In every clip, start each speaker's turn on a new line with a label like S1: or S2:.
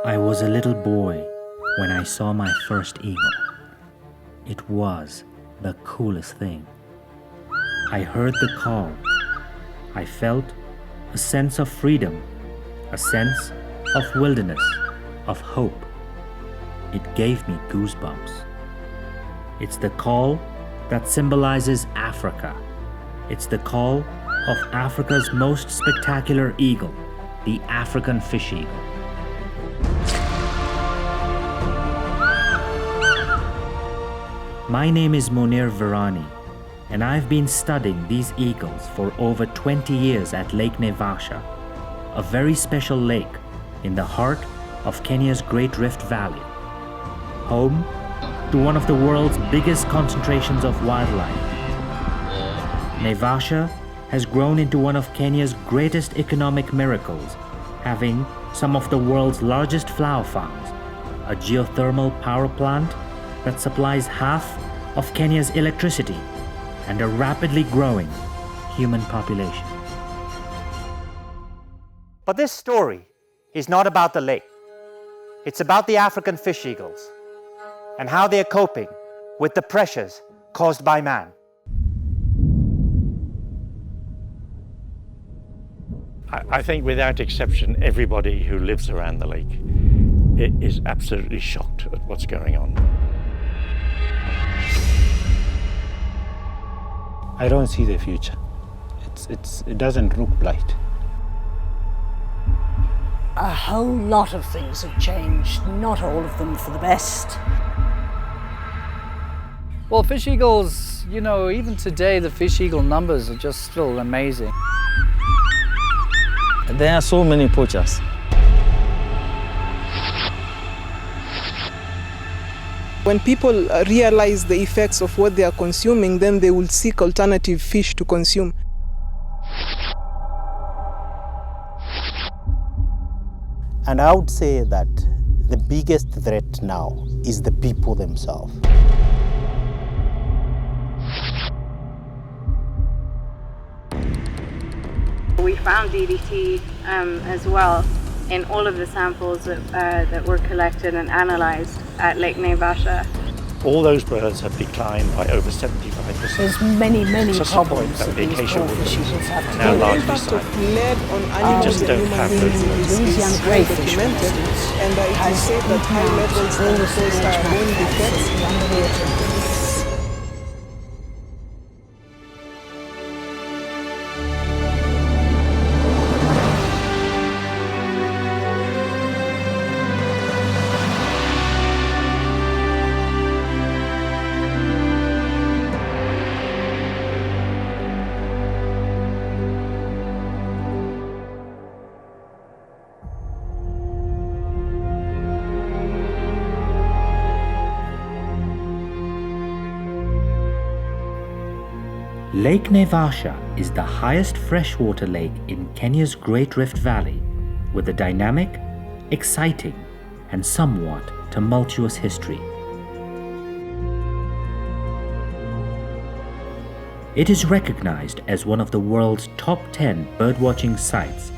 S1: I was a little boy when I saw my first eagle. It was the coolest thing. I heard the call. I felt a sense of freedom, a sense of wilderness, of hope. It gave me goosebumps. It's the call that symbolizes Africa. It's the call of Africa's most spectacular eagle, the African fish eagle. My name is Monir Virani, and I've been studying these eagles for over 20 years at Lake Naivasha, a very special lake in the heart of Kenya's Great Rift Valley, home to one of the world's biggest concentrations of wildlife. Naivasha has grown into one of Kenya's greatest economic miracles, having some of the world's largest flower farms, a geothermal power plant that supplies half of Kenya's electricity, and a rapidly growing human population.
S2: But this story is not about the lake. It's about the African fish eagles and how they are coping with the pressures caused by man.
S3: I think without exception, everybody who lives around the lake is absolutely shocked at what's going on.
S4: I don't see the future. It doesn't look bright.
S5: A whole lot of things have changed, not all of them for the best.
S6: Well, fish eagles, even today the fish eagle numbers are just still amazing.
S7: There are so many poachers.
S8: When people realize the effects of what they are consuming, then they will seek alternative fish to consume.
S9: And I would say that the biggest threat now is the people themselves.
S10: We found DDT as well in all of the samples that were collected and analysed at Lake Naivasha.
S3: All those birds have declined by over 75%.
S5: There's many
S3: Such a point
S5: problems
S3: that
S5: that
S3: the
S5: these
S3: acacia
S5: poor
S3: wood
S5: fish
S3: trees
S5: eagles have
S3: are
S5: to
S3: now
S5: deal
S8: The
S3: largely
S5: with.
S8: impact of
S3: silent.
S8: lead on animals
S3: just
S8: and
S3: don't
S8: human
S3: have
S8: beings
S3: those
S8: is
S5: These young
S8: well
S5: crayfish, for
S8: documented,
S5: instance,
S8: and it is said that high levels
S5: all
S8: can
S5: the
S8: cause bone defects.
S5: underwater.
S1: Lake Naivasha is the highest freshwater lake in Kenya's Great Rift Valley, with a dynamic, exciting, and somewhat tumultuous history. It is recognized as one of the world's top 10 birdwatching sites,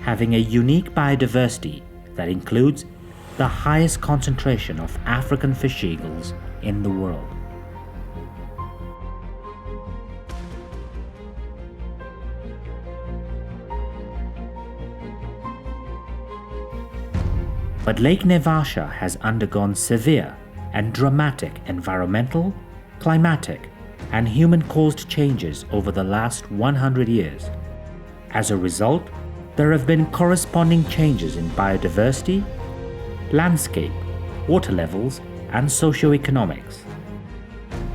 S1: having a unique biodiversity that includes the highest concentration of African fish eagles in the world. But Lake Naivasha has undergone severe and dramatic environmental, climatic, and human-caused changes over the last 100 years. As a result, there have been corresponding changes in biodiversity, landscape, water levels, and socioeconomics.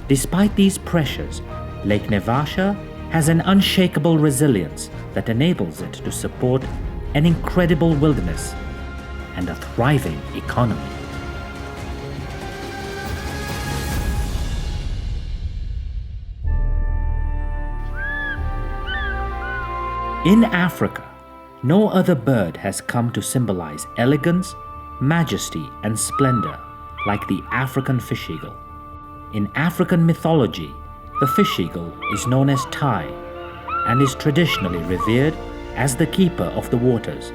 S1: Despite these pressures, Lake Naivasha has an unshakable resilience that enables it to support an incredible wilderness and a thriving economy. In Africa, no other bird has come to symbolize elegance, majesty, and splendor like the African fish eagle. In African mythology, the fish eagle is known as Tai and is traditionally revered as the keeper of the waters,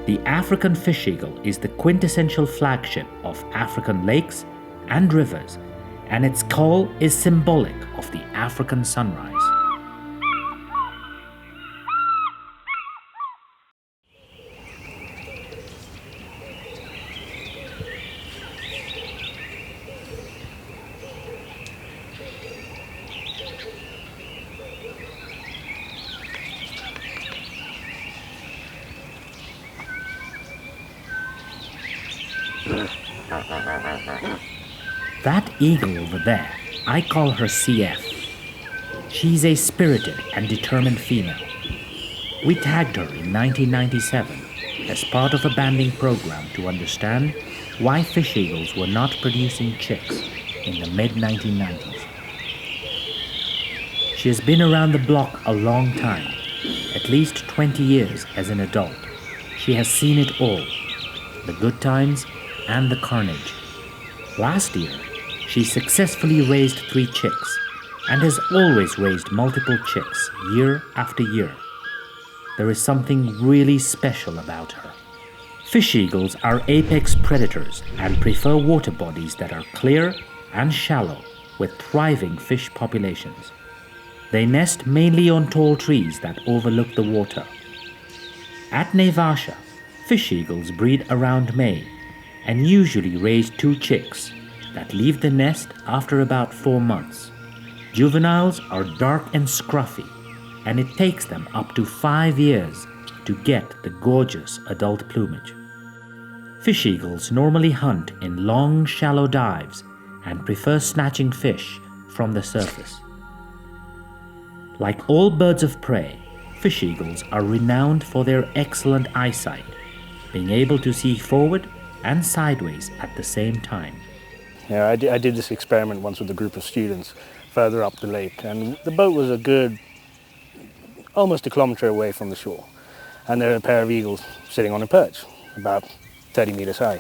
S1: The African fish eagle is the quintessential flagship of African lakes and rivers, and its call is symbolic of the African sunrise. That eagle over there, I call her CF. She's a spirited and determined female. We tagged her in 1997 as part of a banding program to understand why fish eagles were not producing chicks in the mid-1990s. She has been around the block a long time, at least 20 years as an adult. She has seen it all, the good times and the carnage. Last year, she successfully raised 3 chicks and has always raised multiple chicks year after year. There is something really special about her. Fish eagles are apex predators and prefer water bodies that are clear and shallow with thriving fish populations. They nest mainly on tall trees that overlook the water. At Naivasha, fish eagles breed around May and usually raise 2 chicks that leave the nest after about 4 months. Juveniles are dark and scruffy, and it takes them up to 5 years to get the gorgeous adult plumage. Fish eagles normally hunt in long, shallow dives and prefer snatching fish from the surface. Like all birds of prey, fish eagles are renowned for their excellent eyesight, being able to see forward and sideways at the same time.
S11: Yeah, I did this experiment once with a group of students further up the lake, and the boat was a good, almost a kilometre away from the shore, and there were a pair of eagles sitting on a perch, about 30 metres high,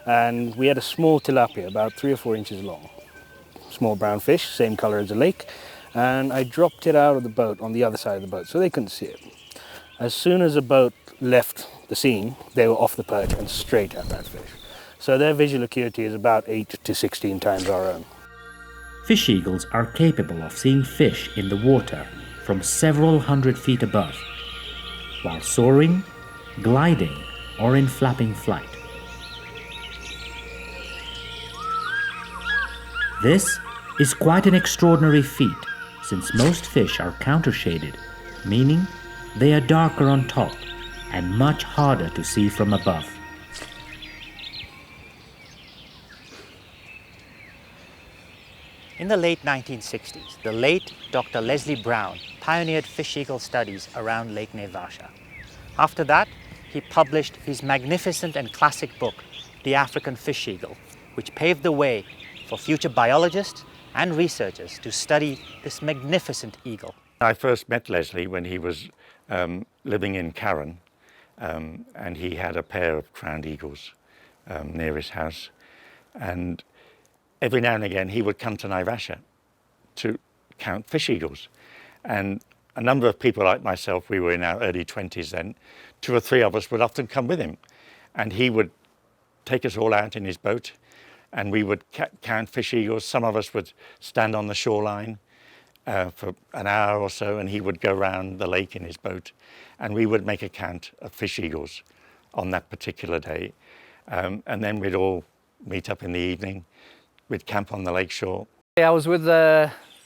S11: and we had a small tilapia, about 3 or 4 inches long, small brown fish, same colour as the lake, and I dropped it out of the boat on the other side of the boat so they couldn't see it. As soon as the boat left the scene, they were off the perch and straight at that fish. So their visual acuity is about 8 to 16 times our own.
S1: Fish eagles are capable of seeing fish in the water from several hundred feet above, while soaring, gliding, or in flapping flight. This is quite an extraordinary feat, since most fish are countershaded, meaning they are darker on top and much harder to see from above.
S2: In the late 1960s, the late Dr. Leslie Brown pioneered fish eagle studies around Lake Naivasha. After that, he published his magnificent and classic book, The African Fish Eagle, which paved the way for future biologists and researchers to study this magnificent eagle.
S3: I first met Leslie when he was living in Karen, and he had a pair of crowned eagles near his house. And every now and again, he would come to Naivasha to count fish eagles. And a number of people like myself, we were in our early 20s then, 2 or 3 of us would often come with him. And he would take us all out in his boat, and we would count fish eagles. Some of us would stand on the shoreline for an hour or so, and he would go around the lake in his boat, and we would make a count of fish eagles on that particular day. And then we'd all meet up in the evening. We'd camp on the lakeshore.
S6: I was with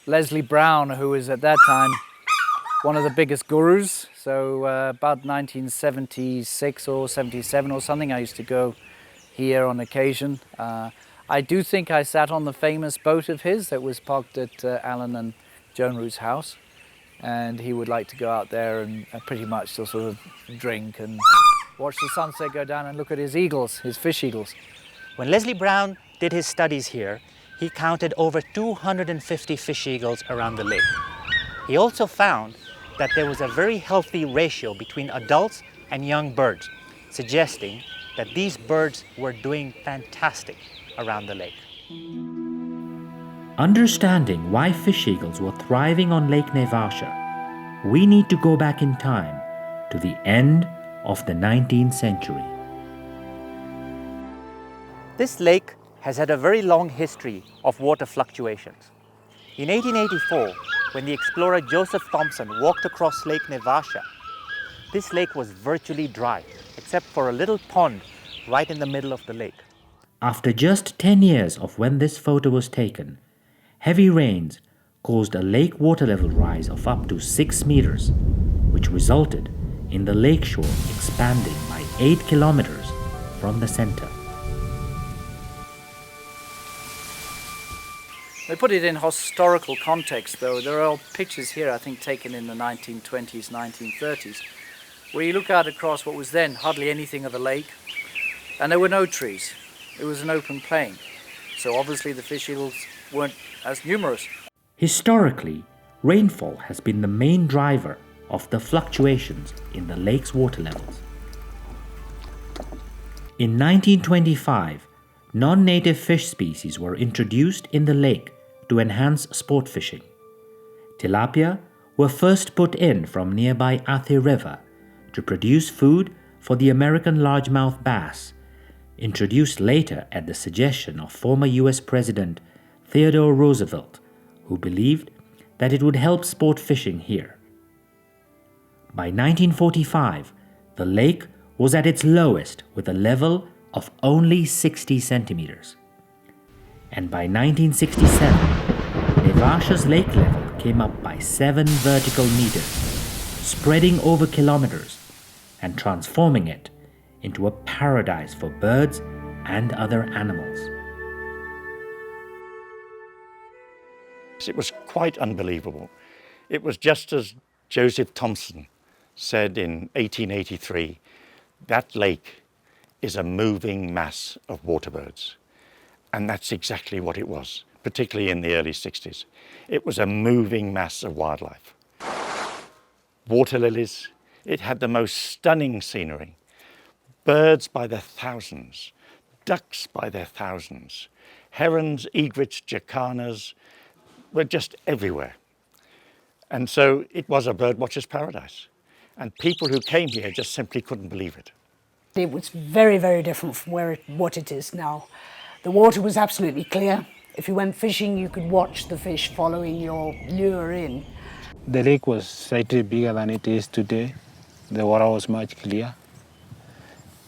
S6: Leslie Brown, who was at that time one of the biggest gurus. So about 1976 or 77 or something, I used to go here on occasion. I do think I sat on the famous boat of his that was parked at Alan and Joan Root's house. And he would like to go out there and pretty much just sort of drink and watch the sunset go down and look at his eagles, his fish eagles.
S2: When Leslie Brown did his studies here, he counted over 250 fish eagles around the lake. He also found that there was a very healthy ratio between adults and young birds, suggesting that these birds were doing fantastic around the lake.
S1: Understanding why fish eagles were thriving on Lake Naivasha, we need to go back in time to the end of the 19th century.
S2: This lake has had a very long history of water fluctuations. In 1884, when the explorer Joseph Thomson walked across Lake Naivasha, this lake was virtually dry, except for a little pond right in the middle of the lake.
S1: After just 10 years of when this photo was taken, heavy rains caused a lake water level rise of up to 6 meters, which resulted in the lakeshore expanding by 8 kilometers from the center.
S6: They put it in historical context, though. There are pictures here, I think, taken in the 1920s, 1930s, where you look out across what was then hardly anything of a lake, and there were no trees. It was an open plain, so obviously the fish eagles weren't as numerous.
S1: Historically, rainfall has been the main driver of the fluctuations in the lake's water levels. In 1925, non-native fish species were introduced in the lake to enhance sport fishing. Tilapia were first put in from nearby Athi River to produce food for the American largemouth bass, introduced later at the suggestion of former US President Theodore Roosevelt, who believed that it would help sport fishing here. By 1945, the lake was at its lowest with a level of only 60 centimeters. And by 1967, Naivasha's lake level came up by 7 vertical meters, spreading over kilometers and transforming it into a paradise for birds and other animals.
S3: It was quite unbelievable. It was just as Joseph Thomson said in 1883, that lake is a moving mass of water birds. And that's exactly what it was, particularly in the early 60s. It was a moving mass of wildlife. Water lilies, it had the most stunning scenery. Birds by the thousands, ducks by their thousands, herons, egrets, jacanas were just everywhere. And so it was a birdwatcher's paradise. And people who came here just simply couldn't believe it.
S5: It was very, very different from what it is now. The water was absolutely clear. If you went fishing, you could watch the fish following your lure in.
S4: The lake was slightly bigger than it is today. The water was much clearer.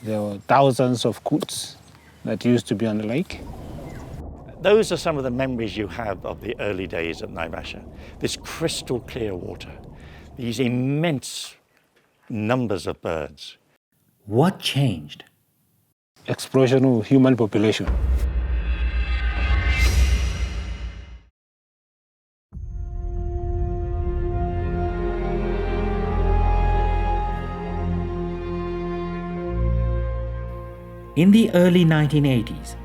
S4: There were thousands of coots that used to be on the lake.
S3: Those are some of the memories you have of the early days of Naivasha. This crystal clear water, these immense numbers of birds.
S1: What changed?
S4: Explosion of human population.
S1: In the early 1980s,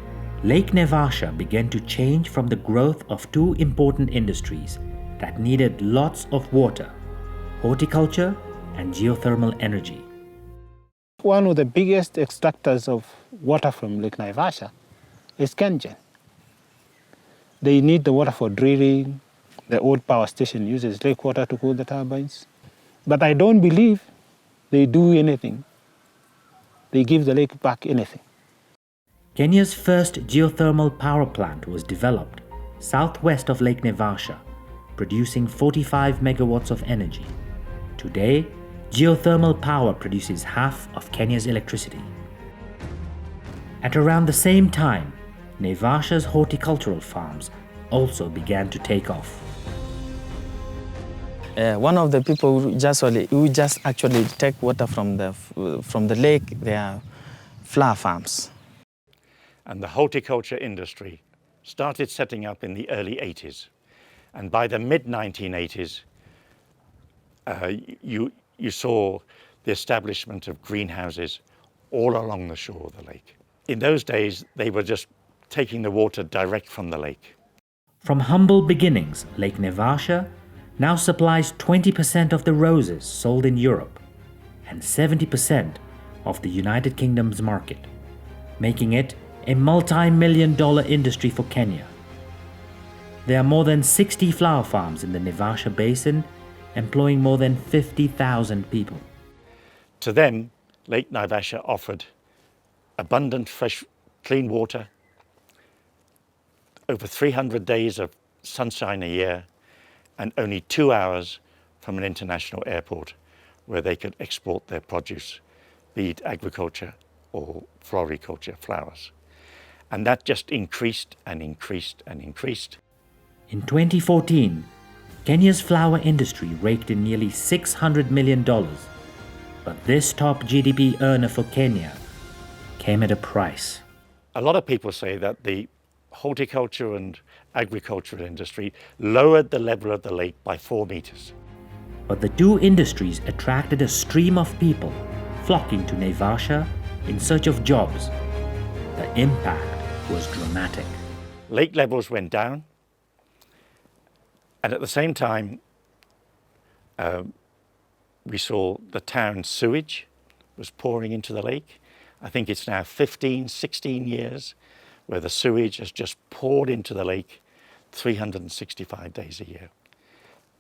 S1: Lake Naivasha began to change from the growth of 2 important industries that needed lots of water: horticulture and geothermal energy.
S4: One of the biggest extractors of water from Lake Naivasha is Kengen. They need the water for drilling. The old power station uses lake water to cool the turbines. But I don't believe they do anything. They give the lake back anything.
S1: Kenya's first geothermal power plant was developed southwest of Lake Naivasha, producing 45 megawatts of energy. Today, geothermal power produces half of Kenya's electricity. At around the same time, Naivasha's horticultural farms also began to take off.
S7: One of the people who just actually take water from the lake, they are flower farms.
S3: And the horticulture industry started setting up in the early 80s. And by the mid-1980s, you saw the establishment of greenhouses all along the shore of the lake. In those days, they were just taking the water direct from the lake.
S1: From humble beginnings, Lake Naivasha now supplies 20% of the roses sold in Europe and 70% of the United Kingdom's market, making it a multi-million-dollar industry for Kenya. There are more than 60 flower farms in the Naivasha Basin, employing more than 50,000 people.
S3: To them, Lake Naivasha offered abundant, fresh, clean water, over 300 days of sunshine a year, and only 2 hours from an international airport where they could export their produce, be it agriculture or floriculture, flowers. And that just increased and increased and increased.
S1: In 2014, Kenya's flower industry raked in nearly $600 million. But this top GDP earner for Kenya came at a price.
S3: A lot of people say that the horticulture and agricultural industry lowered the level of the lake by 4 meters.
S1: But the two industries attracted a stream of people flocking to Naivasha in search of jobs. The impact was dramatic.
S3: Lake levels went down, and at the same time, we saw the town sewage was pouring into the lake. I think it's now 15, 16 years where the sewage has just poured into the lake 365 days a year.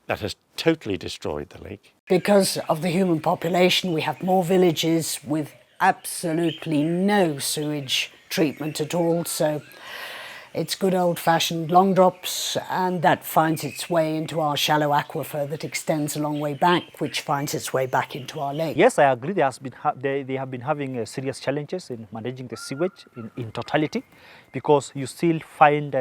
S3: That has totally destroyed the lake.
S5: Because of the human population, we have more villages with absolutely no sewage treatment at all. So it's good old-fashioned long drops, and that finds its way into our shallow aquifer that extends a long way back, which finds its way back into our lake.
S12: Yes, I agree. They have been having serious challenges in managing the sewage in totality, because you still find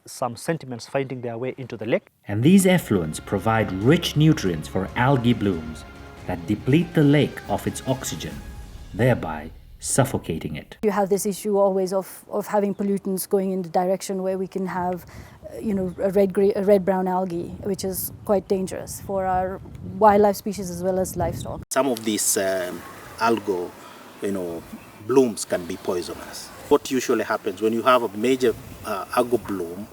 S12: some sediments finding their way into the lake.
S1: And these effluents provide rich nutrients for algae blooms that deplete the lake of its oxygen, thereby suffocating it.
S13: You have this issue always of having pollutants going in the direction where we can have, a red-brown algae, which is quite dangerous for our wildlife species as well as livestock.
S9: Some of these algal, blooms can be poisonous. What usually happens when you have a major algal bloom,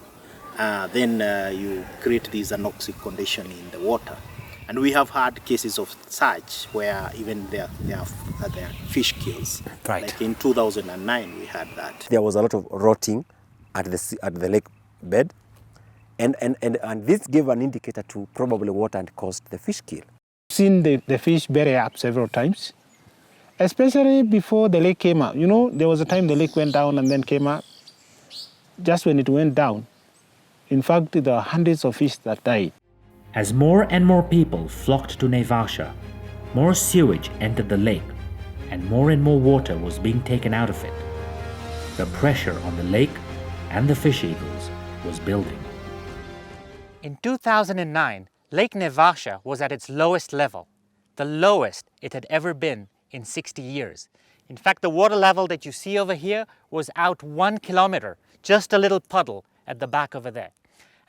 S9: then you create this anoxic condition in the water. And we have had cases of such where even there are fish kills.
S14: Right.
S9: Like in 2009 we had that.
S14: There was a lot of rotting at the lake bed, and this gave an indicator to probably what had caused the fish kill.
S4: Seen the fish bury up several times, especially before the lake came up. There was a time the lake went down and then came up. Just when it went down, in fact, there were hundreds of fish that died.
S1: As more and more people flocked to Naivasha, more sewage entered the lake and more water was being taken out of it. The pressure on the lake and the fish eagles was building.
S2: In 2009, Lake Naivasha was at its lowest level, the lowest it had ever been in 60 years. In fact, the water level that you see over here was out 1 kilometer, just a little puddle at the back over there.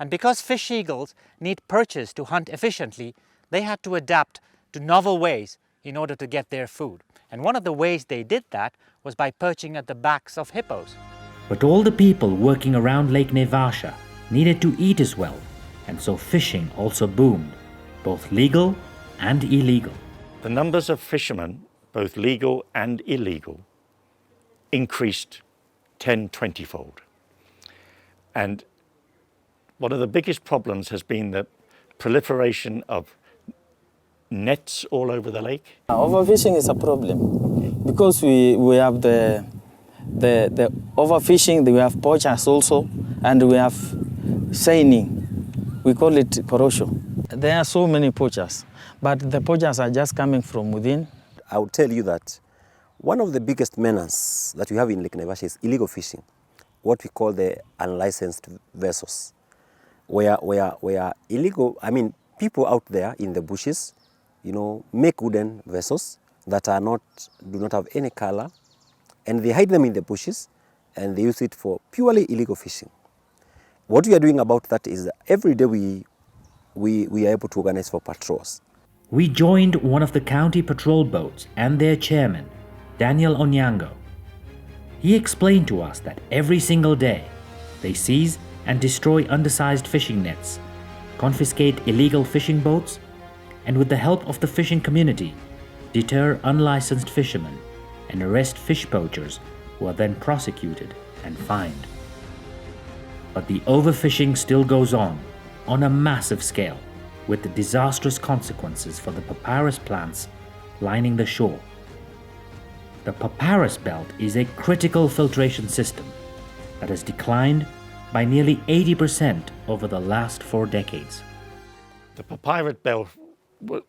S2: And because fish eagles need perches to hunt efficiently, they had to adapt to novel ways in order to get their food. And one of the ways they did that was by perching at the backs of hippos.
S1: But all the people working around Lake Naivasha needed to eat as well, and so fishing also boomed, both legal and illegal.
S3: The numbers of fishermen, both legal and illegal, increased 10-20-fold. And one of the biggest problems has been the proliferation of nets all over the lake.
S7: Overfishing is a problem because we have the overfishing, we have poachers also, and we have seining. We call it korosho. There are so many poachers, but the poachers are just coming from within.
S14: I would tell you that one of the biggest menace that we have in Lake Naivasha is illegal fishing, what we call the unlicensed vessels. Where illegal, people out there in the bushes, make wooden vessels that do not have any color, and they hide them in the bushes, and they use it for purely illegal fishing. What we are doing about that is that every day we are able to organize for patrols.
S1: We joined one of the county patrol boats and their chairman, Daniel Onyango. He explained to us that every single day they seize and destroy undersized fishing nets, confiscate illegal fishing boats, and with the help of the fishing community, deter unlicensed fishermen and arrest fish poachers who are then prosecuted and fined. But the overfishing still goes on a massive scale, with the disastrous consequences for the papyrus plants lining the shore. The papyrus belt is a critical filtration system that has declined by nearly 80% over the last 4 decades.
S3: The papyrus belt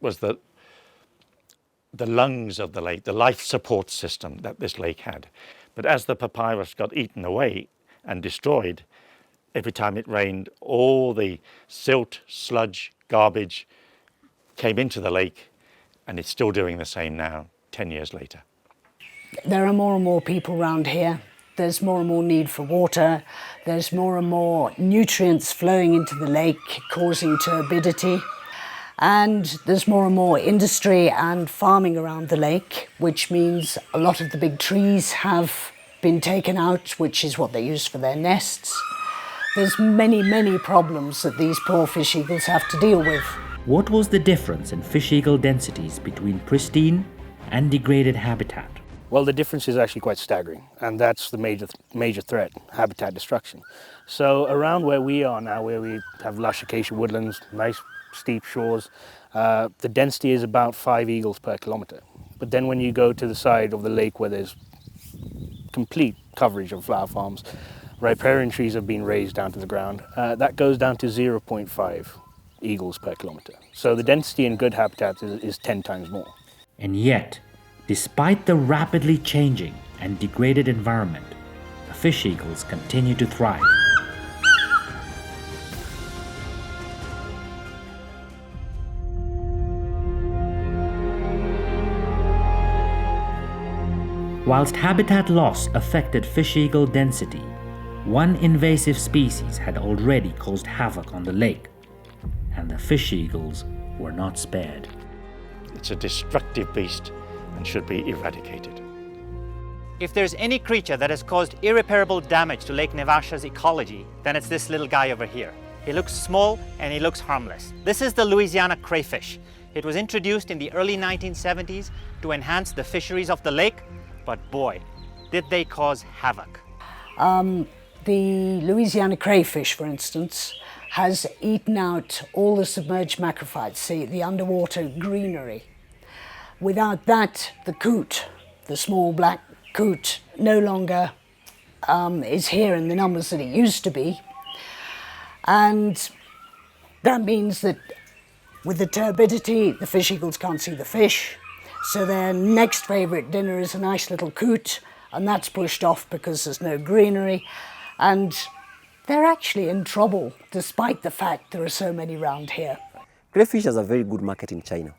S3: was the lungs of the lake, the life support system that this lake had. But as the papyrus got eaten away and destroyed, every time it rained, all the silt, sludge, garbage came into the lake, and it's still doing the same now, 10 years later.
S5: There are more and more people around here. There's more and more need for water. There's more and more nutrients flowing into the lake, causing turbidity. And there's more and more industry and farming around the lake, which means a lot of the big trees have been taken out, which is what they use for their nests. There's many, many problems that these poor fish eagles have to deal with.
S1: What was the difference in fish eagle densities between pristine and degraded habitat?
S11: Well, the difference is actually quite staggering, and that's the major threat, habitat destruction. So around where we are now, where we have lush acacia woodlands, nice steep shores, the density is about 5 eagles per kilometre. But then when you go to the side of the lake where there's complete coverage of flower farms, riparian trees have been raised down to the ground, that goes down to 0.5 eagles per kilometre. So the density in good habitat is 10 times more.
S1: And yet, despite the rapidly changing and degraded environment, the fish eagles continue to thrive. Whilst habitat loss affected fish eagle density, one invasive species had already caused havoc on the lake, and the fish eagles were not spared.
S3: It's a destructive beast and should be eradicated.
S2: If there's any creature that has caused irreparable damage to Lake Naivasha's ecology, then it's this little guy over here. He looks small and he looks harmless. This is the Louisiana crayfish. It was introduced in the early 1970s to enhance the fisheries of the lake, but boy, did they cause havoc.
S5: The Louisiana crayfish, for instance, has eaten out all the submerged macrophytes, the underwater greenery. Without that, the coot, the small black coot, no longer is here in the numbers that it used to be. And that means that with the turbidity, the fish eagles can't see the fish. So their next favourite dinner is a nice little coot, and that's pushed off because there's no greenery. And they're actually in trouble, despite the fact there are so many around here.
S14: Crayfish has a very good market in China.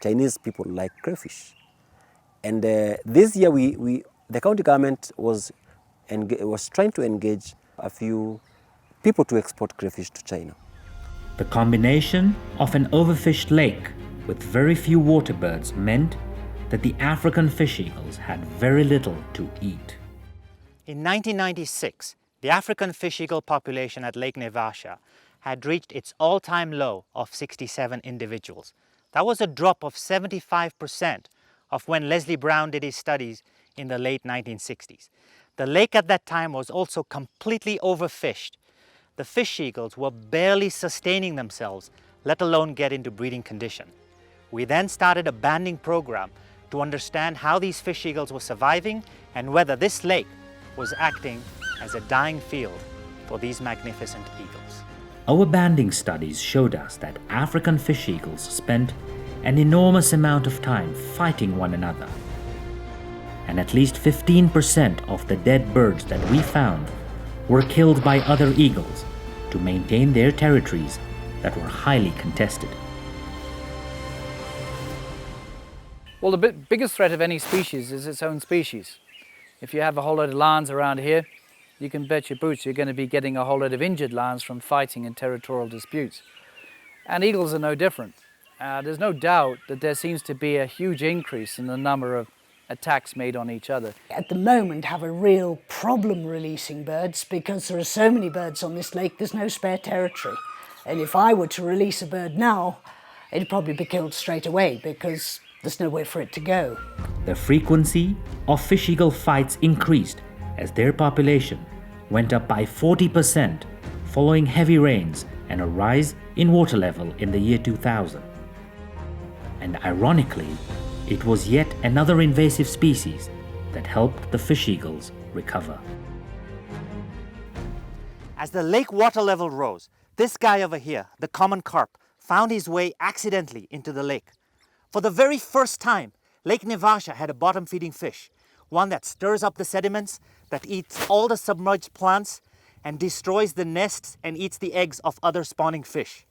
S14: Chinese people like crayfish. And this year, the county government was trying to engage a few people to export crayfish to China.
S1: The combination of an overfished lake with very few water birds meant that the African fish eagles had very little to eat.
S2: In 1996, the African fish eagle population at Lake Naivasha had reached its all-time low of 67 individuals. That was a drop of 75% of when Leslie Brown did his studies in the late 1960s. The lake at that time was also completely overfished. The fish eagles were barely sustaining themselves, let alone get into breeding condition. We then started a banding program to understand how these fish eagles were surviving and whether this lake was acting as a dying field for these magnificent eagles.
S1: Our banding studies showed us that African fish eagles spent an enormous amount of time fighting one another. And at least 15% of the dead birds that we found were killed by other eagles to maintain their territories that were highly contested.
S6: Well, the biggest threat of any species is its own species. If you have a whole load of lions around here, you can bet your boots you're going to be getting a whole load of injured lions from fighting and territorial disputes. And eagles are no different. There's no doubt that there seems to be a huge increase in the number of attacks made on each other.
S5: At the moment, have a real problem releasing birds because there are so many birds on this lake, there's no spare territory. And if I were to release a bird now, it'd probably be killed straight away because there's nowhere for it to go.
S1: The frequency of fish eagle fights increased as their population went up by 40% following heavy rains and a rise in water level in the year 2000. And ironically, it was yet another invasive species that helped the fish eagles recover.
S2: As the lake water level rose, this guy over here, the common carp, found his way accidentally into the lake. For the very first time, Lake Naivasha had a bottom-feeding fish, one that stirs up the sediments, that eats all the submerged plants, and destroys the nests and eats the eggs of other spawning fish.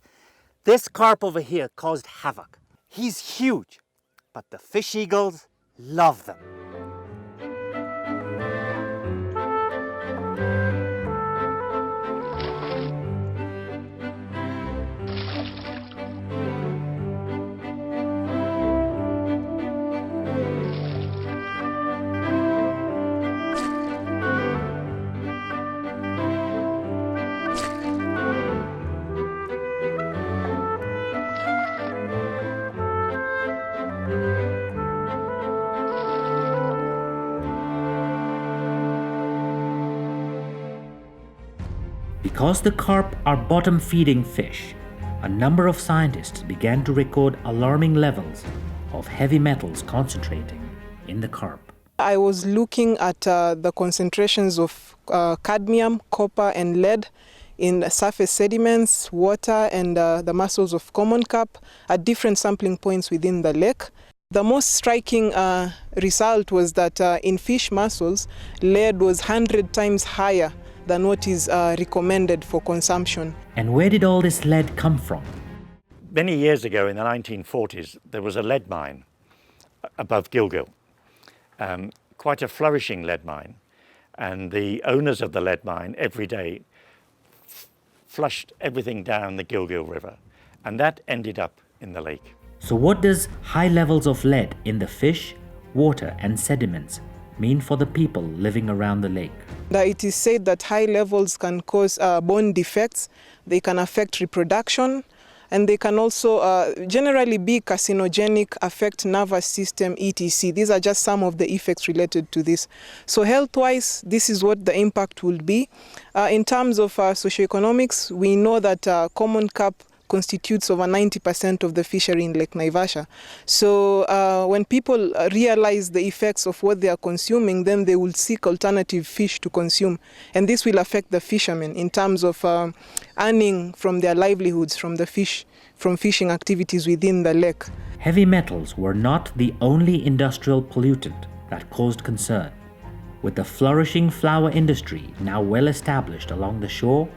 S2: This carp over here caused havoc. He's huge, but the fish eagles love them.
S1: Because the carp are bottom-feeding fish, a number of scientists began to record alarming levels of heavy metals concentrating in the carp.
S8: I was looking at the concentrations of cadmium, copper and lead in the surface sediments, water and the mussels of common carp at different sampling points within the lake. The most striking result was that in fish mussels, lead was 100 times higher than what is recommended for consumption.
S1: And where did all this lead come from?
S3: Many years ago in the 1940s, there was a lead mine above Gilgil, quite a flourishing lead mine. And the owners of the lead mine every day flushed everything down the Gilgil River, and that ended up in the lake.
S1: So what does high levels of lead in the fish, water and sediments mean for the people living around the lake?
S8: It is said that high levels can cause bone defects, they can affect reproduction, and they can also generally be carcinogenic, affect nervous system, etc. These are just some of the effects related to this. So health-wise, this is what the impact will be. In terms of socioeconomics, we know that common carp constitutes over 90% of the fishery in Lake Naivasha. So when people realize the effects of what they are consuming, then they will seek alternative fish to consume. And this will affect the fishermen in terms of earning from their livelihoods from fishing activities within the lake.
S1: Heavy metals were not the only industrial pollutant that caused concern. With the flourishing flower industry now well established along the shore,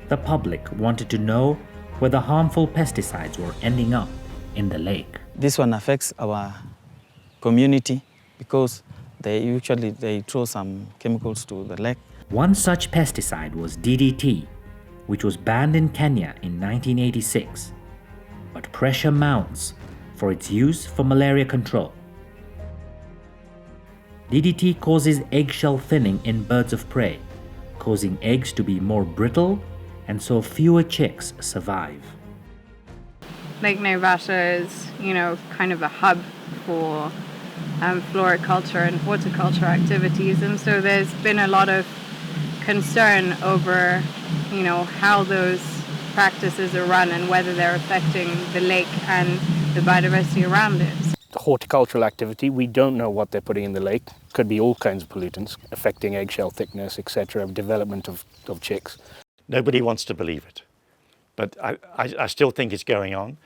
S1: the public wanted to know where the harmful pesticides were ending up in the lake.
S7: This one affects our community because they throw some chemicals to the lake.
S1: One such pesticide was DDT, which was banned in Kenya in 1986. But pressure mounts for its use for malaria control. DDT causes eggshell thinning in birds of prey, causing eggs to be more brittle, and so fewer chicks survive.
S10: Lake Naivasha is, kind of a hub for floriculture and horticulture activities, and so there's been a lot of concern over, how those practices are run and whether they're affecting the lake and the biodiversity around it.
S11: The horticultural activity, we don't know what they're putting in the lake. Could be all kinds of pollutants affecting eggshell thickness, etc., development of chicks.
S3: Nobody wants to believe it, but I still think it's going on.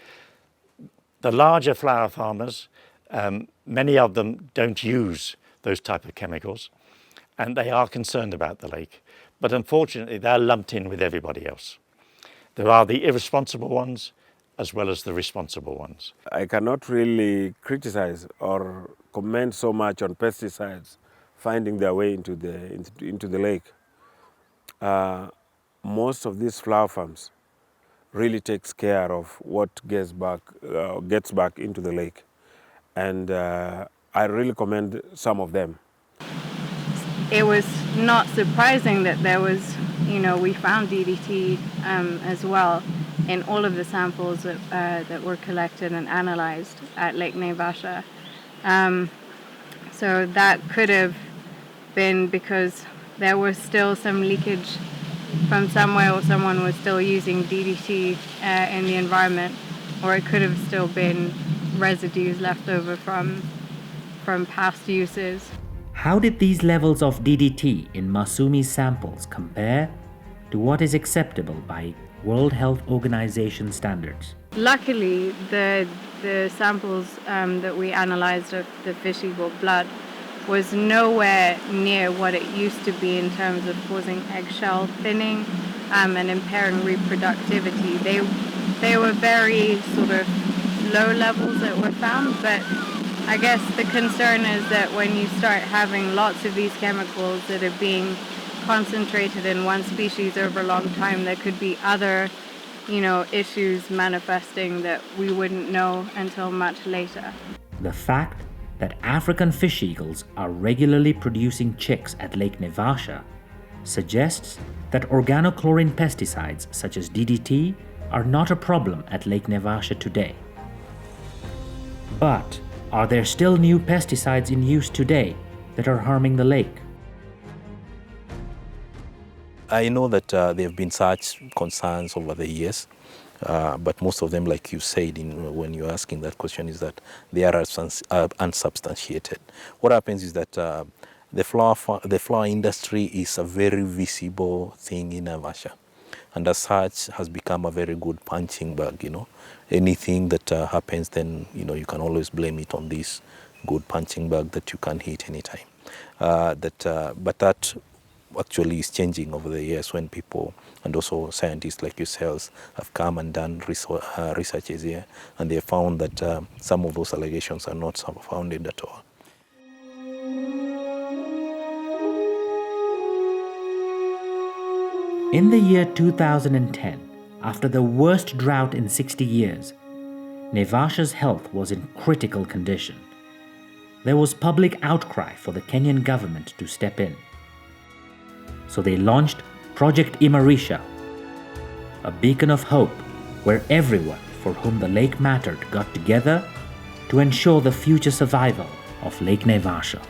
S3: The larger flower farmers, many of them don't use those type of chemicals, and they are concerned about the lake. But unfortunately, they're lumped in with everybody else. There are the irresponsible ones as well as the responsible ones.
S15: I cannot really criticize or comment so much on pesticides finding their way into the lake. Most of these flower farms really takes care of what gets back into the lake, and I really commend some of them.
S10: It was not surprising that there was, we found DDT as well in all of the samples that were collected and analyzed at Lake Naivasha. So that could have been because there was still some leakage from somewhere, or someone was still using DDT in the environment, or it could have still been residues left over from past uses.
S1: How did these levels of DDT in Masumi's samples compare to what is acceptable by World Health Organization standards?
S10: Luckily, the samples that we analyzed of the fish eagle blood was nowhere near what it used to be in terms of causing eggshell thinning and impairing reproductivity. They were very sort of low levels that were found, but I guess the concern is that when you start having lots of these chemicals that are being concentrated in one species over a long time, there could be other, issues manifesting that we wouldn't know until much later.
S1: The fact that African fish eagles are regularly producing chicks at Lake Naivasha suggests that organochlorine pesticides such as DDT are not a problem at Lake Naivasha today. But are there still new pesticides in use today that are harming the lake?
S16: I know that there have been such concerns over the years, but most of them, like you said when you're asking that question, is that they are unsubstantiated. What happens is that the flower industry is a very visible thing in Naivasha, and as such has become a very good punching bag. Anything that happens, then you can always blame it on this good punching bag that you can hit anytime. But that actually is changing over the years when people and also scientists like yourselves have come and done researches here, and they have found that some of those allegations are not founded at all.
S1: In the year 2010, after the worst drought in 60 years, Naivasha's health was in critical condition. There was public outcry for the Kenyan government to step in. So they launched Project Naivasha, a beacon of hope where everyone for whom the lake mattered got together to ensure the future survival of Lake Naivasha.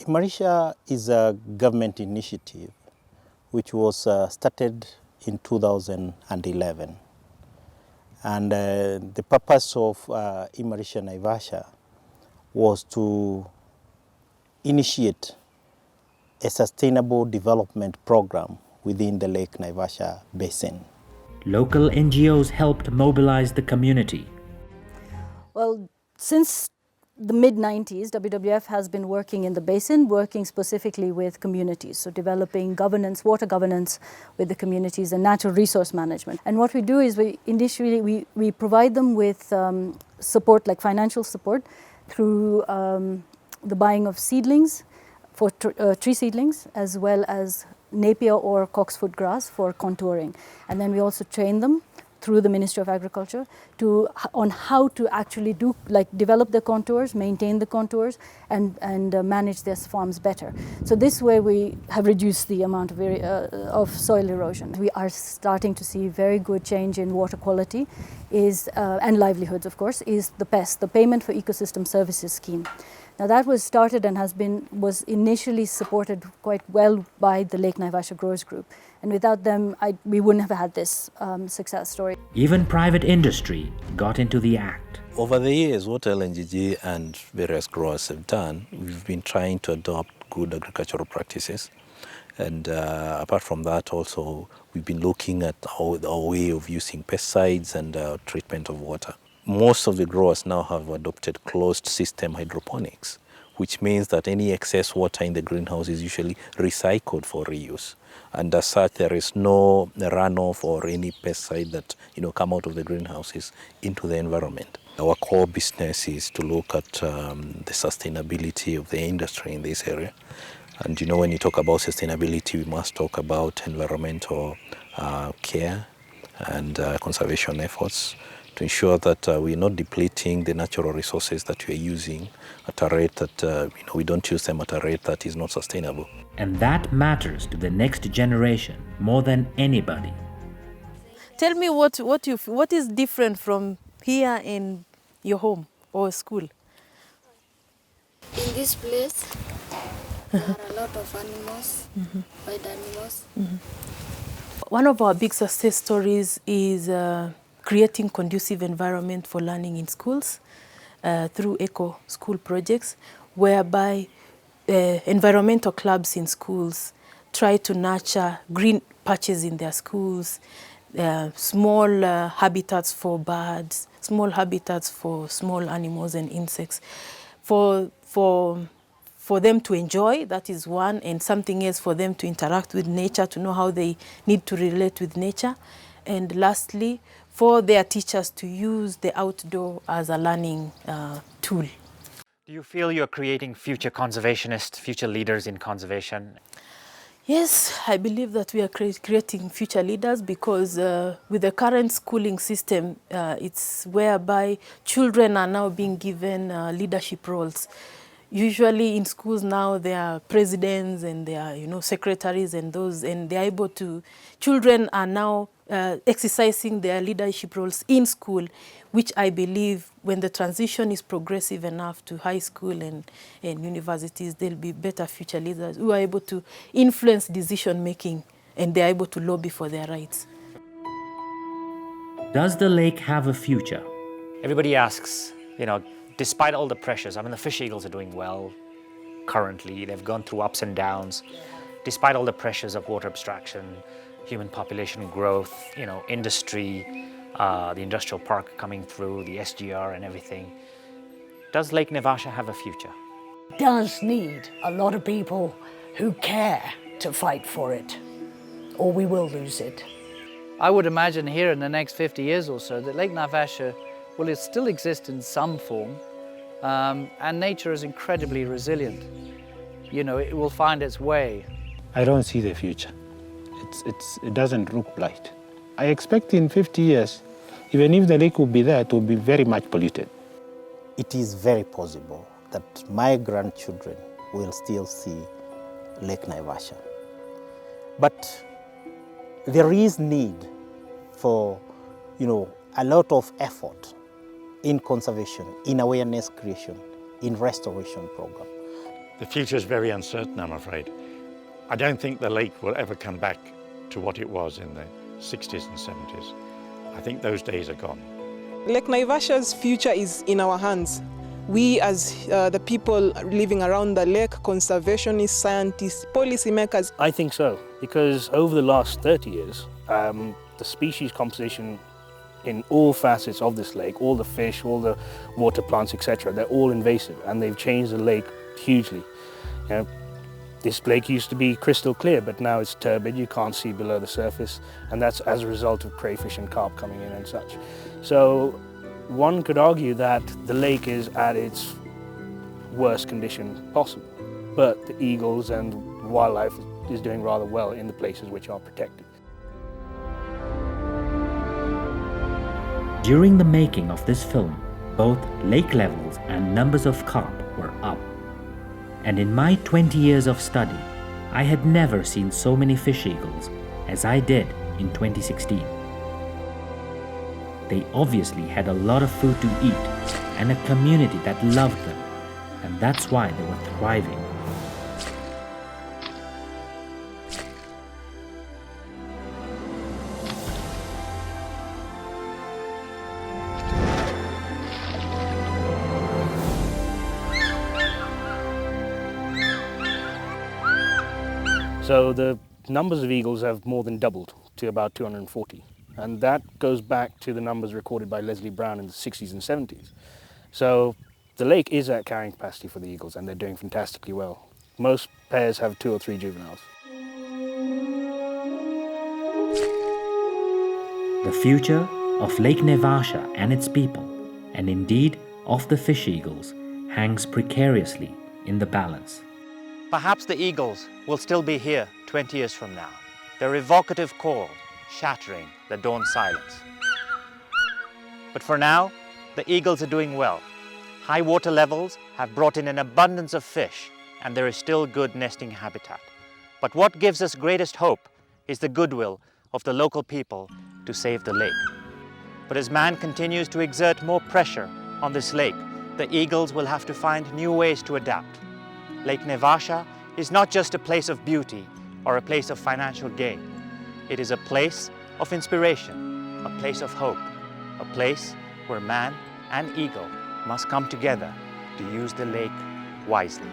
S9: Naivasha is a government initiative which was started in 2011. And the purpose of Naivasha Naivasha was to initiate a sustainable development program within the Lake Naivasha basin.
S1: Local NGOs helped mobilize the community.
S13: Well, since the mid-90s, WWF has been working in the basin, working specifically with communities, so developing governance, water governance with the communities and natural resource management. And what we do is we provide them with support, like financial support, through the buying of seedlings, for tree seedlings, as well as napier or cocksfoot grass for contouring. And then we also train them through the Ministry of Agriculture on how to actually develop the contours, maintain the contours, and manage their farms better. So this way we have reduced the amount of soil erosion. We are starting to see very good change in water quality and livelihoods, of course, is the PES, the Payment for Ecosystem Services Scheme. Now that was started and was initially supported quite well by the Lake Naivasha Growers Group. And without them, we wouldn't have had this success story.
S1: Even private industry got into the act.
S16: Over the years, what LNGG and various growers have done, we've been trying to adopt good agricultural practices. And apart from that, also, we've been looking at our way of using pesticides and treatment of water. Most of the growers now have adopted closed system hydroponics, which means that any excess water in the greenhouse is usually recycled for reuse. And as such, there is no runoff or any pesticide that come out of the greenhouses into the environment. Our core business is to look at the sustainability of the industry in this area. And when you talk about sustainability, we must talk about environmental care and conservation efforts to ensure that we're not depleting the natural resources that we're using at a rate that we don't use them at a rate that is not sustainable.
S1: And that matters to the next generation more than anybody.
S17: Tell me what is different from here in your home or school?
S18: In this place, there are a lot of animals, wild animals.
S17: One of our big success stories is creating conducive environment for learning in schools through eco school projects, whereby environmental clubs in schools try to nurture green patches in their schools, small habitats for birds, small habitats for small animals and insects. For them to enjoy, that is one, and something else for them to interact with nature, to know how they need to relate with nature. And lastly, for their teachers to use the outdoor as a learning tool.
S2: Do you feel you're creating future conservationists, future leaders in conservation?
S17: Yes, I believe that we are creating future leaders because with the current schooling system, it's whereby children are now being given leadership roles. Usually in schools now there are presidents and there are secretaries and those, and they're able to, children are now exercising their leadership roles in school, which I believe when the transition is progressive enough to high school and universities, there'll be better future leaders who are able to influence decision making and they're able to lobby for their rights.
S1: Does the lake have a future?
S2: Everybody asks, despite all the pressures, the fish eagles are doing well currently. They've gone through ups and downs. Despite all the pressures of water abstraction, human population growth, industry, the industrial park coming through, the SGR and everything. Does Lake Naivasha have a future?
S5: It does need a lot of people who care to fight for it, or we will lose it.
S6: I would imagine here in the next 50 years or so that Lake Naivasha will still exist in some form, and nature is incredibly resilient. It will find its way.
S4: I don't see the future. It doesn't look bright. I expect in 50 years, even if the lake will be there, it will be very much polluted.
S9: It is very possible that my grandchildren will still see Lake Naivasha. But there is need for, a lot of effort in conservation, in awareness creation, in restoration program.
S3: The future is very uncertain, I'm afraid. I don't think the lake will ever come back to what it was in the 60s and 70s. I think those days are gone.
S8: Lake Naivasha's future is in our hands. We as the people living around the lake, conservationists, scientists, policymakers.
S11: I think so, because over the last 30 years, the species composition in all facets of this lake, all the fish, all the water plants, etc., they're all invasive and they've changed the lake hugely. This lake used to be crystal clear, but now it's turbid, you can't see below the surface, and that's as a result of crayfish and carp coming in and such. So one could argue that the lake is at its worst condition possible, but the eagles and wildlife is doing rather well in the places which are protected.
S1: During the making of this film, both lake levels and numbers of carp were up. And in my 20 years of study, I had never seen so many fish eagles as I did in 2016. They obviously had a lot of food to eat and a community that loved them, and that's why they were thriving.
S11: So the numbers of eagles have more than doubled to about 240. And that goes back to the numbers recorded by Leslie Brown in the 60s and 70s. So the lake is at carrying capacity for the eagles and they're doing fantastically well. Most pairs have 2 or 3 juveniles.
S1: The future of Lake Naivasha and its people, and indeed of the fish eagles, hangs precariously in the balance.
S2: Perhaps the eagles will still be here 20 years from now. Their evocative call shattering the dawn silence. But for now, the eagles are doing well. High water levels have brought in an abundance of fish and there is still good nesting habitat. But what gives us greatest hope is the goodwill of the local people to save the lake. But as man continues to exert more pressure on this lake, the eagles will have to find new ways to adapt. Lake Naivasha is not just a place of beauty or a place of financial gain. It is a place of inspiration, a place of hope, a place where man and eagle must come together to use the lake wisely.